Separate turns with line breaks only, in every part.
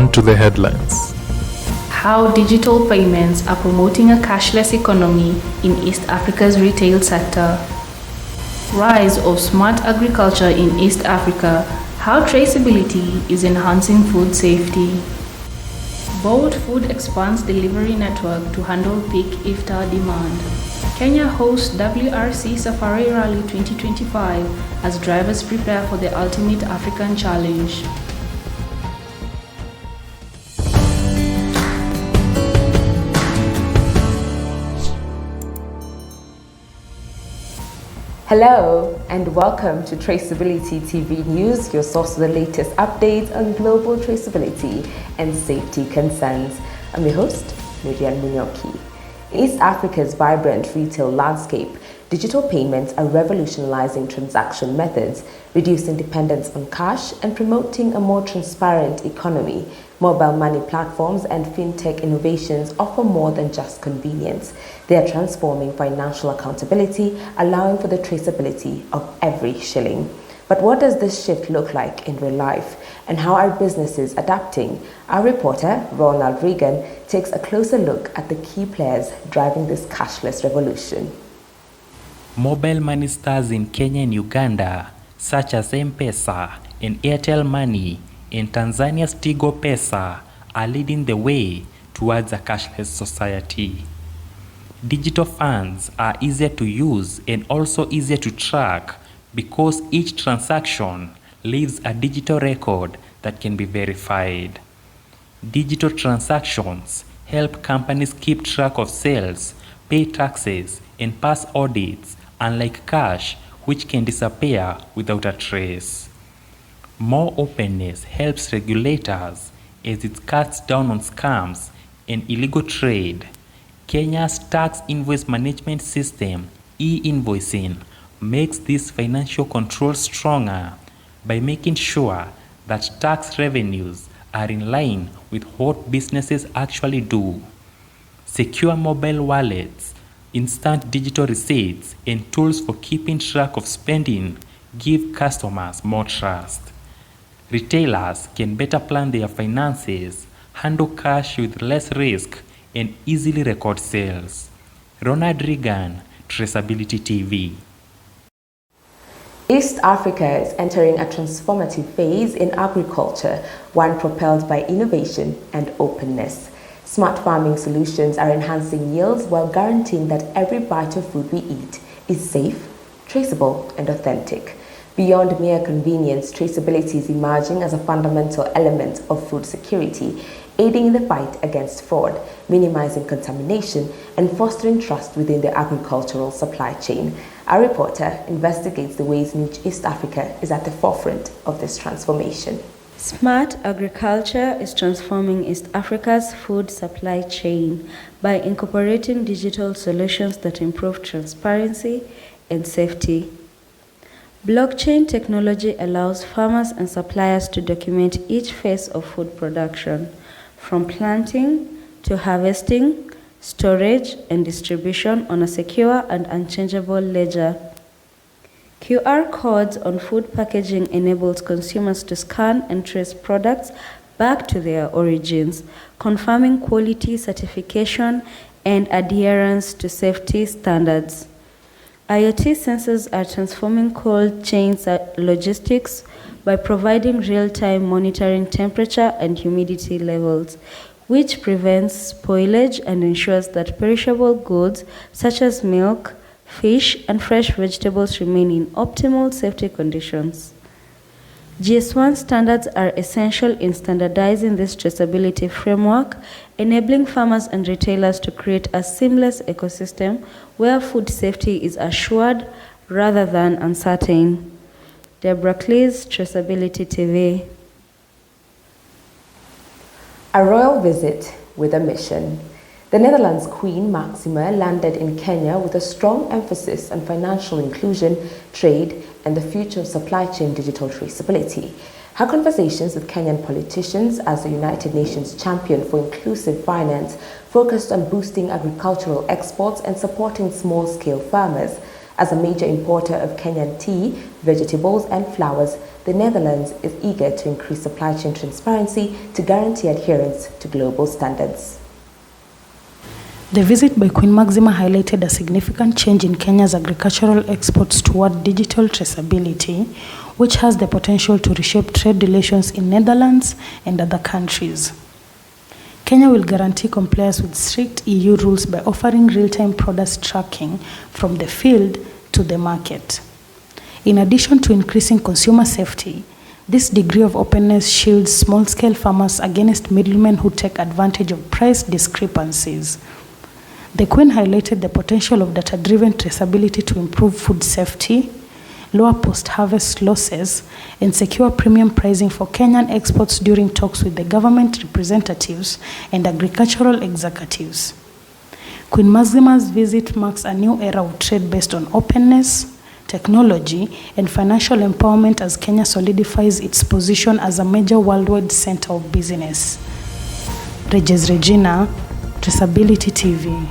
On to the headlines.
How digital payments are promoting a cashless economy in East Africa's retail sector. Rise of smart agriculture in East Africa. How traceability is enhancing food safety. Bold Food expands delivery network to handle peak iftar demand. Kenya hosts WRC Safari Rally 2025 as drivers prepare for the ultimate African challenge.
Hello and welcome to Traceability TV News, your source for the latest updates on global traceability and safety concerns. I'm your host, Miriam Munyoki. In East Africa's vibrant retail landscape, digital payments are revolutionizing transaction methods, reducing dependence on cash and promoting a more transparent economy. Mobile money platforms and fintech innovations offer more than just convenience. They are transforming financial accountability, allowing for the traceability of every shilling. But what does this shift look like in real life? And how are businesses adapting? Our reporter, Ronald Reagan, takes a closer look at the key players driving this cashless revolution.
Mobile money stars in Kenya and Uganda, such as M-Pesa and Airtel Money, and Tanzania's Tigo Pesa, are leading the way towards a cashless society. Digital funds are easier to use and also easier to track because each transaction leaves a digital record that can be verified. Digital transactions help companies keep track of sales, pay taxes, and pass audits, unlike cash, which can disappear without a trace. More openness helps regulators as it cuts down on scams and illegal trade. Kenya's tax invoice management system, e-invoicing, makes this financial control stronger by making sure that tax revenues are in line with what businesses actually do. Secure mobile wallets, instant digital receipts, and tools for keeping track of spending give customers more trust. Retailers can better plan their finances, handle cash with less risk, and easily record sales. Ronald Reagan, Traceability TV.
East Africa is entering a transformative phase in agriculture, one propelled by innovation and openness. Smart farming solutions are enhancing yields while guaranteeing that every bite of food we eat is safe, traceable, and authentic. Beyond mere convenience, traceability is emerging as a fundamental element of food security, aiding in the fight against fraud, minimizing contamination, and fostering trust within the agricultural supply chain. Our reporter investigates the ways in which East Africa is at the forefront of this transformation.
Smart agriculture is transforming East Africa's food supply chain by incorporating digital solutions that improve transparency and safety. Blockchain technology allows farmers and suppliers to document each phase of food production, from planting to harvesting, storage, and distribution on a secure and unchangeable ledger. QR codes on food packaging enables consumers to scan and trace products back to their origins, confirming quality certification and adherence to safety standards. IoT sensors are transforming cold chain logistics by providing real-time monitoring temperature and humidity levels, which prevents spoilage and ensures that perishable goods such as milk, fish, and fresh vegetables remain in optimal safety conditions. GS1 standards are essential in standardizing this traceability framework, enabling farmers and retailers to create a seamless ecosystem where food safety is assured rather than uncertain. Deborah Cleese, Traceability TV.
A royal visit with a mission. The Netherlands Queen Maxima landed in Kenya with a strong emphasis on financial inclusion, trade, and the future of supply chain digital traceability. Her conversations with Kenyan politicians as the United Nations champion for inclusive finance focused on boosting agricultural exports and supporting small-scale farmers. As a major importer of Kenyan tea, vegetables, and flowers, the Netherlands is eager to increase supply chain transparency to guarantee adherence to global standards.
The visit by Queen Maxima highlighted a significant change in Kenya's agricultural exports toward digital traceability, which has the potential to reshape trade relations in Netherlands and other countries. Kenya will guarantee compliance with strict EU rules by offering real-time product tracking from the field to the market. In addition to increasing consumer safety, this degree of openness shields small-scale farmers against middlemen who take advantage of price discrepancies. The Queen highlighted the potential of data-driven traceability to improve food safety, lower post-harvest losses, and secure premium pricing for Kenyan exports during talks with the government representatives and agricultural executives. Queen Maxima's visit marks a new era of trade based on openness, technology, and financial empowerment as Kenya solidifies its position as a major worldwide center of business. Regina, Traceability TV.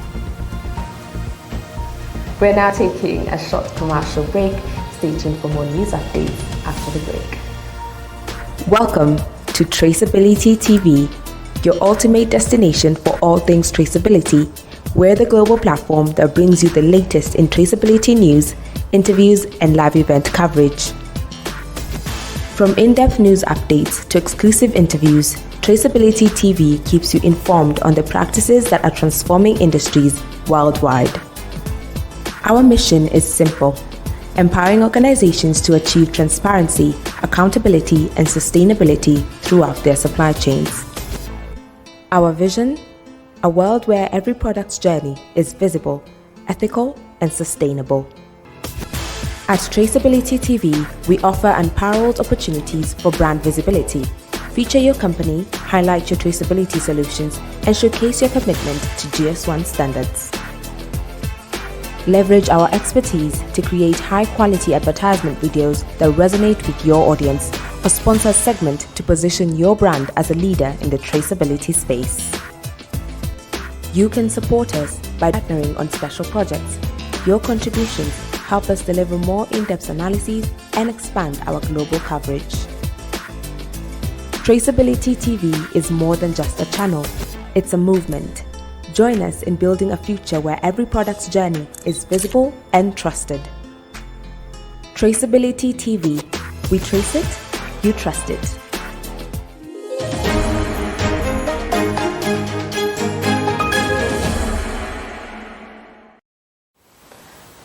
We're now taking a short commercial break. Stay tuned for more news updates after the break. Welcome to Traceability TV, your ultimate destination for all things traceability. We're the global platform that brings you the latest in traceability news, interviews, and live event coverage. From in-depth news updates to exclusive interviews, Traceability TV keeps you informed on the practices that are transforming industries worldwide. Our mission is simple: empowering organizations to achieve transparency, accountability, and sustainability throughout their supply chains. Our vision: a world where every product's journey is visible, ethical, and sustainable. At Traceability TV, we offer unparalleled opportunities for brand visibility. Feature your company, highlight your traceability solutions, and showcase your commitment to GS1 standards. Leverage our expertise to create high-quality advertisement videos that resonate with your audience, or sponsor a segment to position your brand as a leader in the traceability space. You can support us by partnering on special projects. Your contributions help us deliver more in-depth analyses and expand our global coverage. Traceability TV is more than just a channel, it's a movement. Join us in building a future where every product's journey is visible and trusted. Traceability TV. We trace it, you trust it.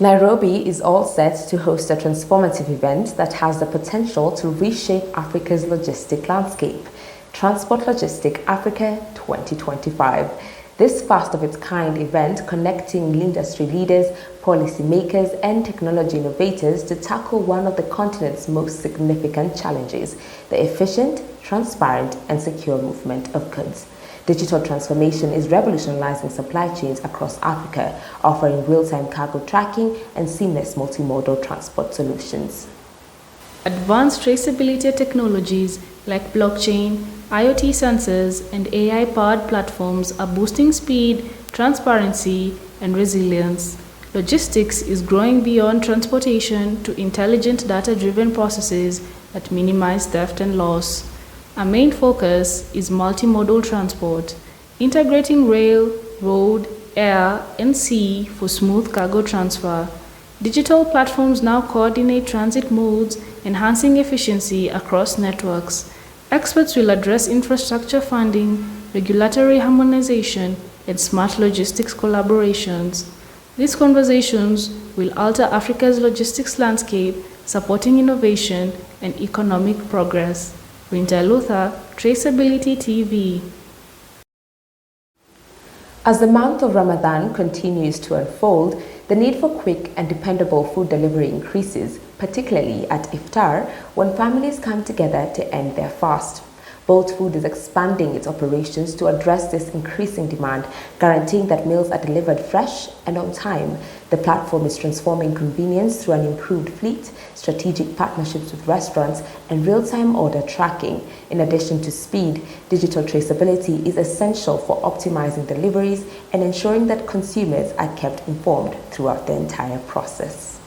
Nairobi is all set to host a transformative event that has the potential to reshape Africa's logistic landscape. Transport Logistic Africa 2025. This first-of-its-kind event connecting industry leaders, policymakers, and technology innovators to tackle one of the continent's most significant challenges: the efficient, transparent, and secure movement of goods. Digital transformation is revolutionizing supply chains across Africa, offering real-time cargo tracking and seamless multimodal transport solutions.
Advanced traceability technologies like blockchain, IoT sensors, and AI-powered platforms are boosting speed, transparency, and resilience. Logistics is growing beyond transportation to intelligent data-driven processes that minimize theft and loss. Our main focus is multimodal transport, integrating rail, road, air, and sea for smooth cargo transfer. Digital platforms now coordinate transit modes, enhancing efficiency across networks. Experts will address infrastructure funding, regulatory harmonization, and smart logistics collaborations. These conversations will alter Africa's logistics landscape, supporting innovation and economic progress. Rinta Luther, Traceability TV.
As the month of Ramadan continues to unfold, the need for quick and dependable food delivery increases, particularly at iftar, when families come together to end their fast. Bolt Food is expanding its operations to address this increasing demand, guaranteeing that meals are delivered fresh and on time. The platform is transforming convenience through an improved fleet, strategic partnerships with restaurants, and real-time order tracking. In addition to speed, digital traceability is essential for optimizing deliveries and ensuring that consumers are kept informed throughout the entire process.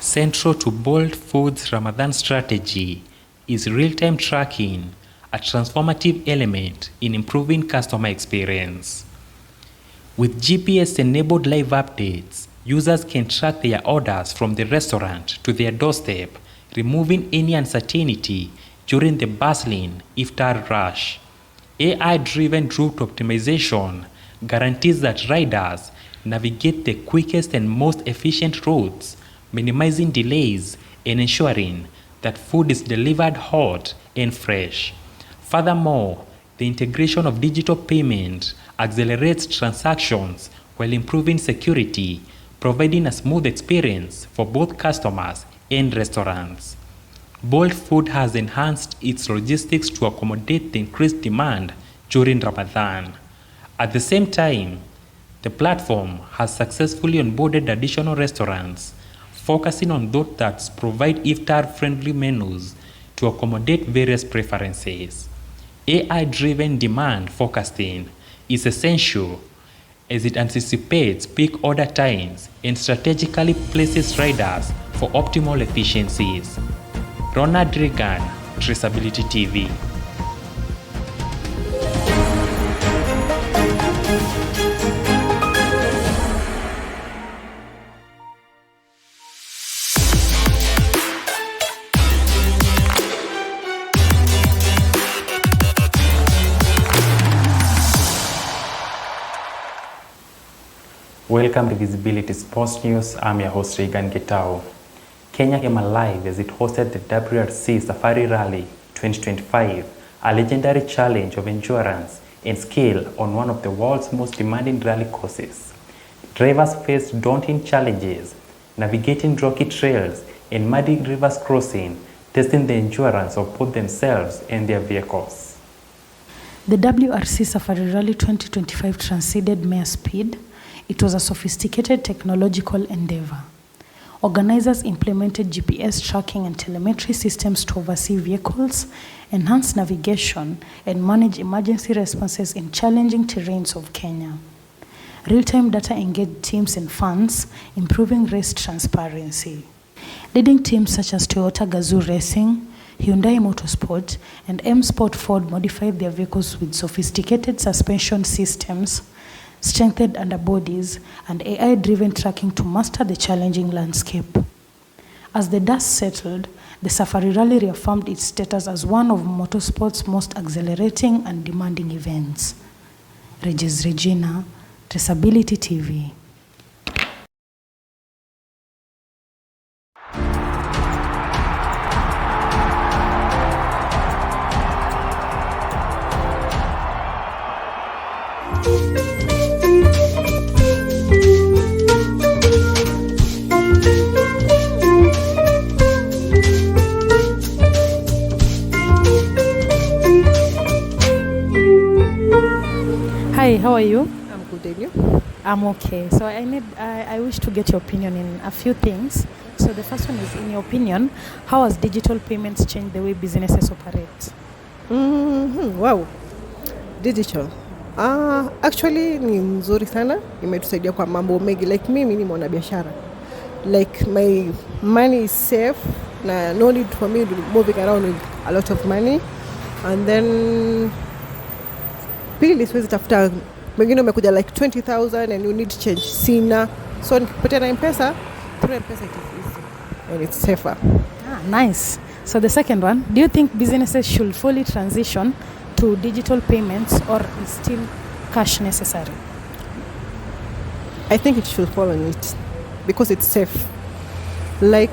Central to Bold Foods' Ramadan strategy is real-time tracking, a transformative element in improving customer experience. With GPS-enabled live updates, users can track their orders from the restaurant to their doorstep, removing any uncertainty during the bustling iftar rush. AI-driven route optimization guarantees that riders navigate the quickest and most efficient routes, minimizing delays and ensuring that food is delivered hot and fresh. Furthermore, the integration of digital payment accelerates transactions while improving security, providing a smooth experience for both customers and restaurants. Bolt Food has enhanced its logistics to accommodate the increased demand during Ramadan. At the same time, the platform has successfully onboarded additional restaurants, focusing on those that provide iftar-friendly menus to accommodate various preferences. AI-driven demand forecasting is essential as it anticipates peak order times and strategically places riders for optimal efficiencies. Ronald Reagan, Traceability TV. Welcome to Visibility Sports News. I'm your host Reagan Gitao. Kenya came alive as it hosted the WRC Safari Rally 2025, a legendary challenge of endurance and skill on one of the world's most demanding rally courses. Drivers faced daunting challenges, navigating rocky trails and muddy rivers crossing, testing the endurance of both themselves and their vehicles.
The WRC Safari Rally 2025 transcended mere speed. It was a sophisticated technological endeavor. Organizers implemented GPS tracking and telemetry systems to oversee vehicles, enhance navigation, and manage emergency responses in challenging terrains of Kenya. Real-time data engaged teams and fans, improving race transparency. Leading teams such as Toyota Gazoo Racing, Hyundai Motorsport, and M Sport Ford modified their vehicles with sophisticated suspension systems, strengthened underbodies, and AI-driven tracking to master the challenging landscape. As the dust settled, the Safari Rally reaffirmed its status as one of motorsport's most accelerating and demanding events. Regis Regina, Traceability TV. Hi, how are you?
I'm good, and you?
I'm okay. So I wish to get your opinion in a few things. So the first one is, in your opinion, how has digital payments changed the way businesses operate?
Wow. Digital. Actually ni mzuri sana. Imetusaidia kwa mambo mengi. Like mimi ni mwanabiashara. Like my money is safe. Na no need for me to moving around with a lot of money. And then pili siwezi tafuta mwingine umekuja like 20,000 and you need change. Sina. So nikipatia na M-Pesa, through M-Pesa it is easy and it's safer.
Nice. So the second one, do you think businesses should fully transition to digital payments, or is still cash necessary?
I think it should follow it because it's safe. Like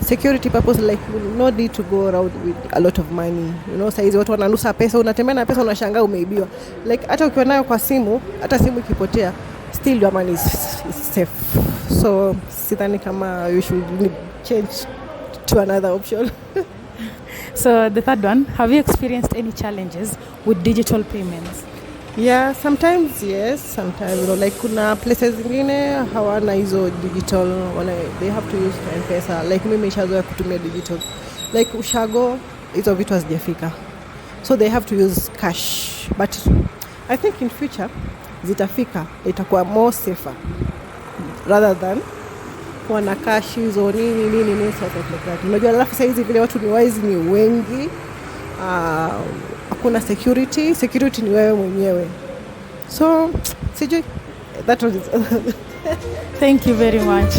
security purpose, like you no need to go around with a lot of money. You know, saizi watu wananusa pesa, unatembea na pesa unashangaa umeibiwa. Like hata ukiwa nayo kwa simu, hata simu ikipotea, still your money is safe. So sidhani kama you should change to another option.
So the third one, have you experienced any challenges with digital payments?
Yeah, sometimes yes, sometimes you know, like kuna places zingine hawana hizo digital, they have to use M-Pesa. Like mimi nishazoea kutumia digital. Like ushago hizo vitu hazijafika. So they have to use cash. But I think in future zitafika, itakuwa more safer rather than wanakaa shizo nini sort of like that. Unajua alafu sasa hizi vile watu ni wise ni wengi, hakuna security ni wewe mwenyewe. So sijui, that was it.
Thank you very much.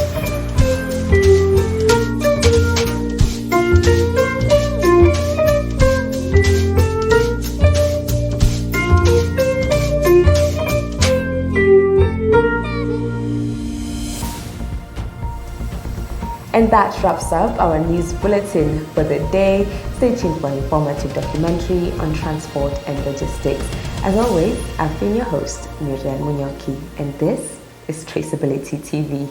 And that wraps up our news bulletin for the day. Stay tuned for an informative documentary on transport and logistics. As always, I've been your host, Miriam Munyoki, and this is Traceability TV.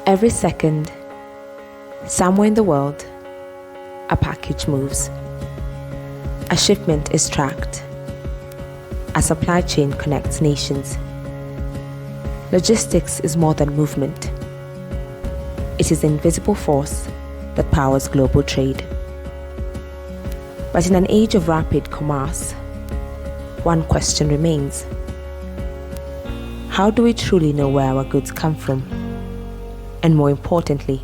Every second, somewhere in the world, a package moves. A shipment is tracked. A supply chain connects nations. Logistics is more than movement. It is the invisible force that powers global trade. But in an age of rapid commerce, one question remains. How do we truly know where our goods come from? And more importantly,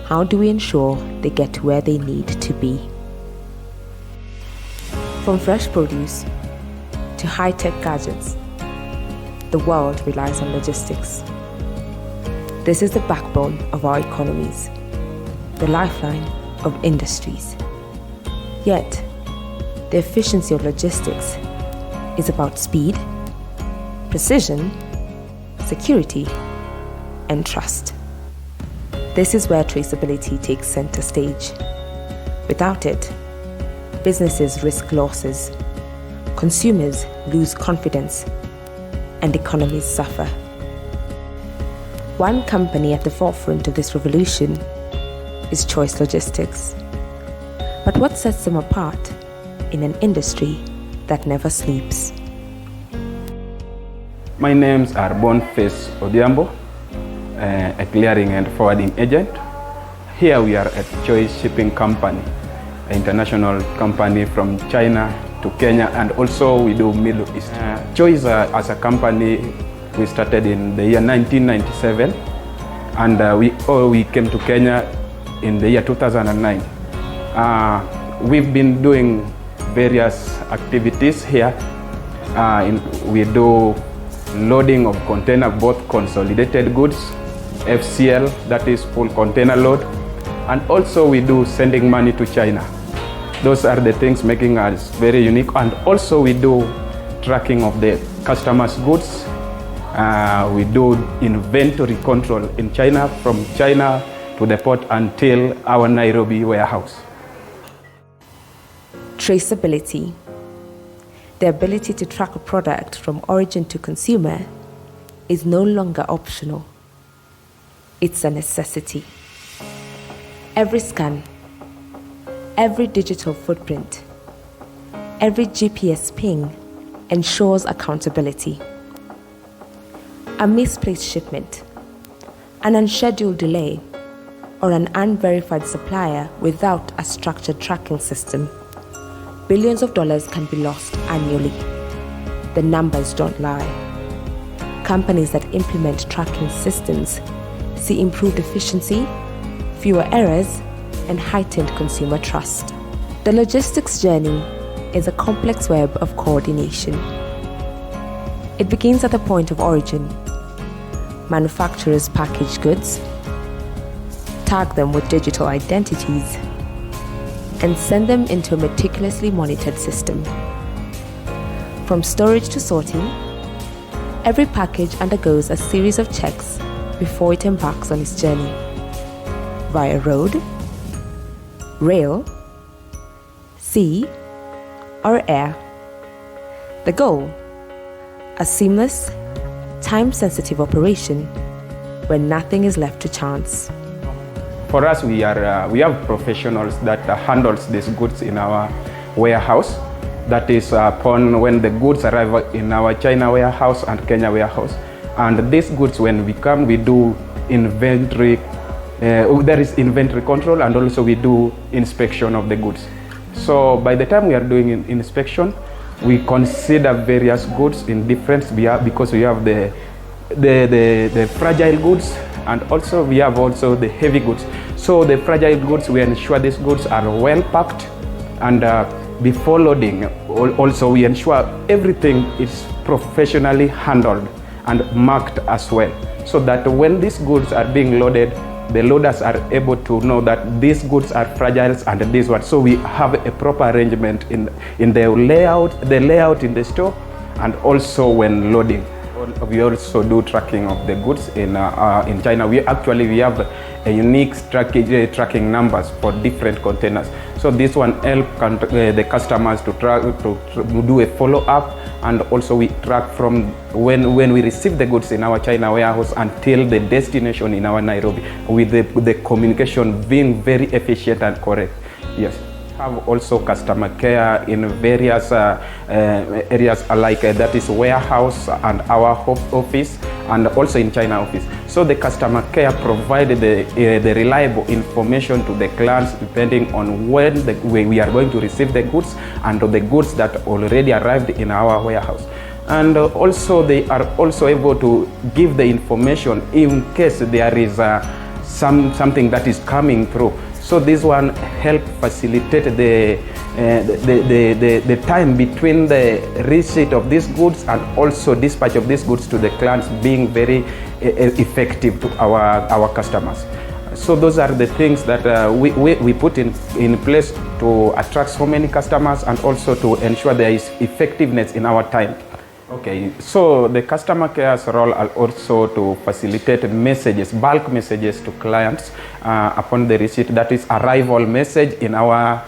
how do we ensure they get to where they need to be? From fresh produce to high-tech gadgets, the world relies on logistics. This is the backbone of our economies, the lifeline of industries. Yet, the efficiency of logistics is about speed, precision, security, and trust. This is where traceability takes center stage. Without it, businesses risk losses, consumers lose confidence, and economies suffer. One company at the forefront of this revolution is Choice Logistics. But what sets them apart in an industry that never sleeps?
My names are Boniface Odhiambo, a clearing and forwarding agent. Here we are at Choice Shipping Company, an international company from China to Kenya, and also we do Middle East. Choice as a company, we started in the year 1997, and we came to Kenya in the year 2009. We've been doing various activities here. We do loading of container, both consolidated goods, FCL, that is full container load, and also we do sending money to China. Those are the things making us very unique. And also we do tracking of the customers' goods. We do inventory control in China, from China to the port until our Nairobi warehouse.
Traceability. The ability to track a product from origin to consumer is no longer optional. It's a necessity. Every scan, every digital footprint, every GPS ping ensures accountability. A misplaced shipment, an unscheduled delay, or an unverified supplier without a structured tracking system, billions of dollars can be lost annually. The numbers don't lie. Companies that implement tracking systems see improved efficiency, fewer errors, and heightened consumer trust. The logistics journey is a complex web of coordination. It begins at the point of origin. Manufacturers package goods, tag them with digital identities, and send them into a meticulously monitored system. From storage to sorting, every package undergoes a series of checks before it embarks on its journey. Via road, rail, sea, or air. The goal? A seamless, time-sensitive operation where nothing is left to chance.
For us, we have professionals that handles these goods in our warehouse. That is upon when the goods arrive in our China warehouse and Kenya warehouse. And these goods, when we come, we do inventory. There is inventory control, and also we do inspection of the goods. So by the time we are doing inspection, we consider various goods in difference because we have the fragile goods, and also we have also the heavy goods. So the fragile goods, we ensure these goods are well packed, and before loading, also we ensure everything is professionally handled and marked as well, so that when these goods are being loaded, the loaders are able to know that these goods are fragile and these ones. So we have a proper arrangement in the layout in the store, and also when loading. We also do tracking of the goods in China. We have a unique tracking numbers for different containers. So this one helps the customers to do a follow-up, and also we track from when we receive the goods in our China warehouse until the destination in our Nairobi, with the communication being very efficient and correct. Yes. Have also customer care in various areas like that is warehouse and our office, and also in China office. So the customer care provided the reliable information to the clients depending on when we are going to receive the goods and the goods that already arrived in our warehouse. And also they are also able to give the information in case there is something that is coming through. So this one help facilitate the time between the receipt of these goods and also dispatch of these goods to the clients being very effective to our customers. So those are the things that we put in place to attract so many customers, and also to ensure there is effectiveness in our time. Okay, so the customer care's role are also to facilitate messages, bulk messages to clients upon the receipt. That is arrival message in our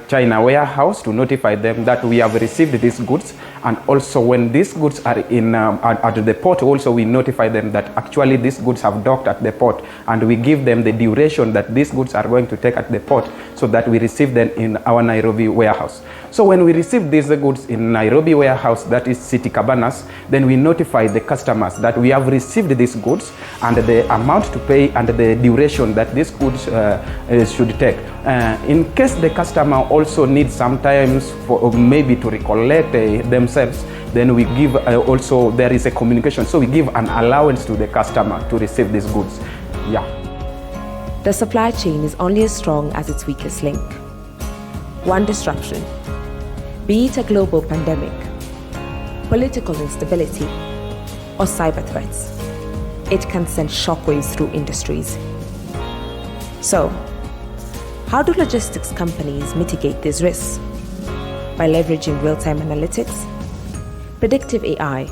China warehouse to notify them that we have received these goods. And also when these goods are at the port, also we notify them that actually these goods have docked at the port, and we give them the duration that these goods are going to take at the port, so that we receive them in our Nairobi warehouse. So when we receive these goods in Nairobi warehouse, that is City Cabanas, then we notify the customers that we have received these goods and the amount to pay and the duration that these goods should take. In case the customer also needs sometimes for maybe to recollect themselves, then we give also there is a communication. So we give an allowance to the customer to receive these goods. Yeah.
The supply chain is only as strong as its weakest link. One disruption, be it a global pandemic, political instability, or cyber threats, it can send shockwaves through industries. So, how do logistics companies mitigate these risks? By leveraging real-time analytics, predictive AI,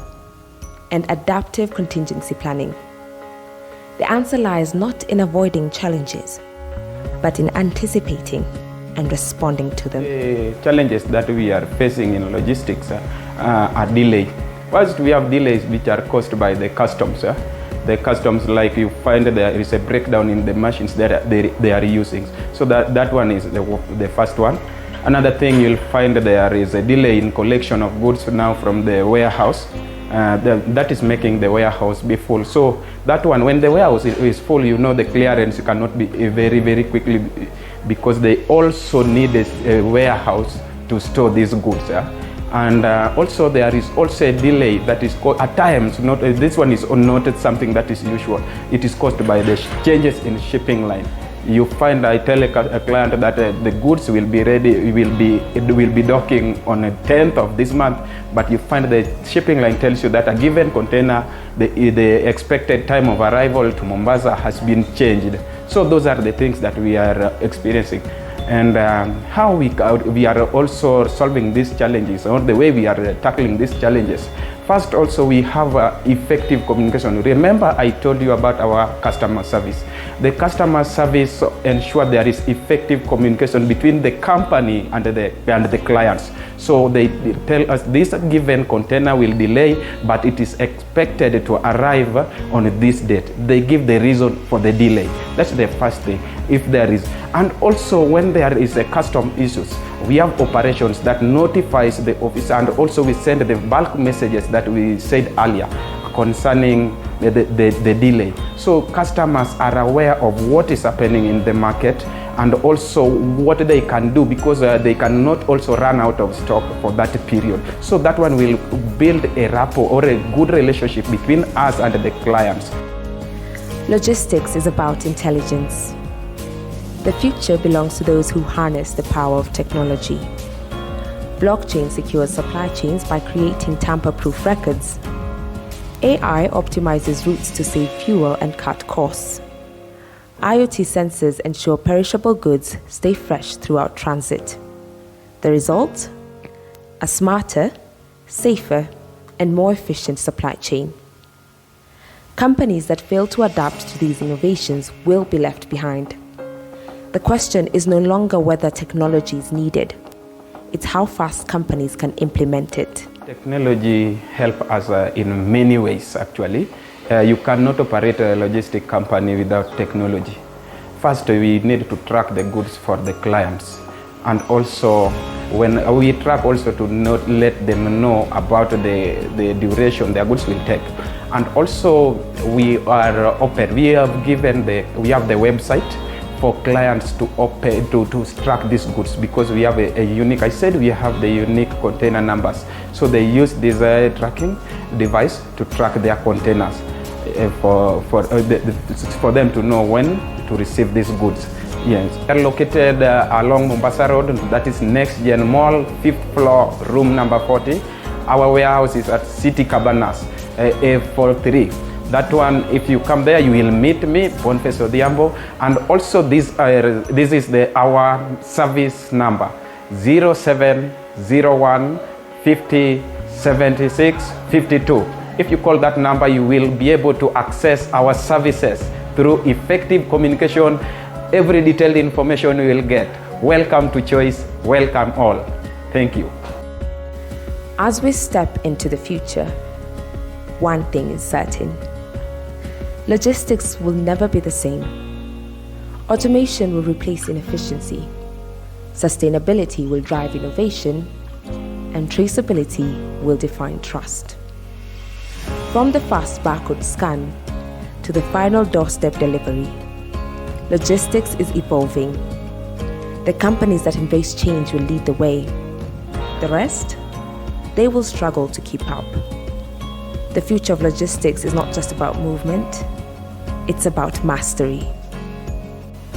and adaptive contingency planning. The answer lies not in avoiding challenges, but in anticipating and responding to them.
The challenges that we are facing in logistics are delay. First, we have delays which are caused by the customs. The customs, like you find there is a breakdown in the machines that they are using. So that one is the first one. Another thing you'll find there is a delay in collection of goods now from the warehouse. That is making the warehouse be full. So that one, when the warehouse is full, you know the clearance cannot be very, very quickly, because they also need a warehouse to store these goods. And also there is also a delay that is at times, this one is not something that is usual. It is caused by the changes in shipping line. You find, I tell a client that the goods will be ready, it will be docking on the 10th of this month, but you find the shipping line tells you that a given container, the expected time of arrival to Mombasa has been changed. So those are the things that we are experiencing. And how we are also solving these challenges, or the way we are tackling these challenges. First, also we have effective communication. Remember, I told you about our customer service. The customer service ensure there is effective communication between the company and the clients. So they tell us this given container will delay, but it is expected to arrive on this date. They give the reason for the delay. That's the first thing, if there is. And also when there is a custom issues, we have operations that notifies the officer, and also we send the bulk messages that we said earlier concerning the delay. So customers are aware of what is happening in the market and also what they can do, because they cannot also run out of stock for that period. So that one will build a rapport or a good relationship between us and the clients.
Logistics is about intelligence. The future belongs to those who harness the power of technology. Blockchain secures supply chains by creating tamper-proof records. AI optimizes routes to save fuel and cut costs. IoT sensors ensure perishable goods stay fresh throughout transit. The result? A smarter, safer, and more efficient supply chain. Companies that fail to adapt to these innovations will be left behind. The question is no longer whether technology is needed. It's how fast companies can implement it.
Technology helps us in many ways, actually. You cannot operate a logistic company without technology. First, we need to track the goods for the clients. And also, when we track also to not let them know about the duration their goods will take. And also, we are open. We have the website for clients to open to track these goods, because we have a unique, I said we have the unique container numbers. So they use this tracking device to track their containers for them to know when to receive these goods. Yes, we are located along Mombasa Road, that is Next Gen Mall, 5th floor, room number 40. Our warehouse is at City Cabanas, A43. That one, if you come there, you will meet me, Boniface Odhiambo. And also this is our service number, 0701 50 76 52. If you call that number, you will be able to access our services through effective communication. Every detailed information you will get. Welcome to Choice, welcome all. Thank you.
As we step into the future, one thing is certain. Logistics will never be the same. Automation will replace inefficiency. Sustainability will drive innovation, and traceability will define trust. From the fast barcode scan to the final doorstep delivery, logistics is evolving. The companies that embrace change will lead the way. The rest, they will struggle to keep up. The future of logistics is not just about movement, it's about mastery.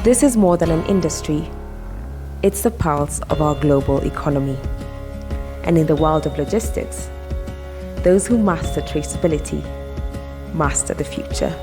This is more than an industry, it's the pulse of our global economy. And in the world of logistics, those who master traceability master the future.